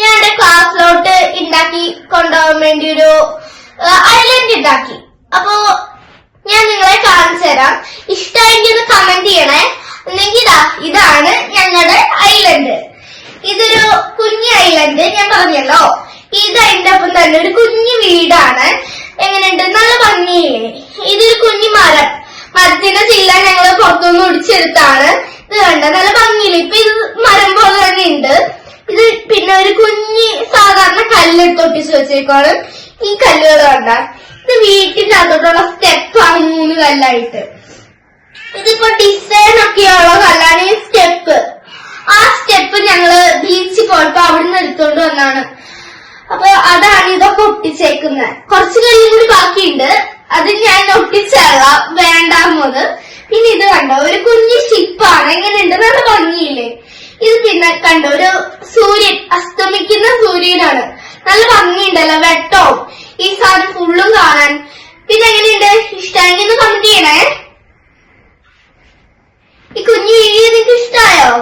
ഞാൻ എന്റെ ക്ലാസ്സിലോട്ട് ഉണ്ടാക്കി കൊണ്ടുപോകാൻ വേണ്ടി ഒരു ഐലൻഡ് ഉണ്ടാക്കി. അപ്പോ ഞാൻ നിങ്ങളെ കാണിച്ചു തരാം. ഇഷ്ടമെങ്കിൽ ഒന്ന് കമന്റ് ചെയ്യണേ. അല്ലെങ്കിൽ ഇതാണ് ഞങ്ങളുടെ ഐലൻഡ്. ഇതൊരു കുഞ്ഞു ഐലൻഡ്, ഞാൻ പറഞ്ഞല്ലോ. ഇത് അതിന്റെ ഒപ്പം തന്നെ ഒരു കുഞ്ഞു വീടാണ്. എങ്ങനെയുണ്ട്? നല്ല ഭംഗിയില്ലേ? ഇതൊരു കുഞ്ഞു മരത്തിന്റെ ചില്ല ഞങ്ങള് പുറത്തുനിന്ന് ഒടിച്ചെടുത്താണ്. ഇത് കണ്ട നല്ല ഭംഗിയില്ല. ഇപ്പൊ ഇത് മരം പോലെ തന്നെ ഉണ്ട്. ഇത് പിന്നെ ഒരു കുഞ്ഞി സാധാരണ കല്ലെടുത്ത് ഒട്ടിച്ച് വെച്ചേക്കാണ്. ഈ കല്ലുകൾ കണ്ട, ഇത് വീട്ടിന്റെ അകത്തോട്ടുള്ള സ്റ്റെപ്പാണ്, 3 കല്ലായിട്ട്. ഇതിപ്പോ ഡിസൈൻ ഒക്കെയുള്ള കല്ലാണ് ഈ സ്റ്റെപ്പ്. ആ സ്റ്റെപ്പ് ഞങ്ങള് ബീച്ചിൽ പോയപ്പോ അവിടുന്ന് എടുത്തോണ്ട് വന്നാണ്. അപ്പൊ അതാണ് ഇതൊക്കെ ഒട്ടിച്ചേക്കുന്നത്. കുറച്ച് കല്ലും കൂടി ബാക്കിയുണ്ട്, അത് ഞാൻ ഒട്ടിച്ചേളാം, വേണ്ടാമത്. പിന്നെ ഇത് കണ്ടോ, ഒരു കുഞ്ഞു ഷിപ്പാണ്. എങ്ങനെയുണ്ട്? നല്ല ഭംഗിയില്ലേ? ഇത് പിന്നെ കണ്ടോ, ഒരു സൂര്യൻ, അസ്തമിക്കുന്ന സൂര്യനാണ്. നല്ല ഭംഗിയുണ്ടല്ലോ വെട്ടവും ഈ സാധനം ഫുള്ളും കാണാൻ. പിന്നെ എങ്ങനെയുണ്ട്? ഇഷ്ടമെങ്കിൽ ഒന്ന് കമന്റ് ചെയ്യണേ. ഈ കുഞ്ഞു വീഡിയോ നിങ്ങൾക്ക് ഇഷ്ടമായോ?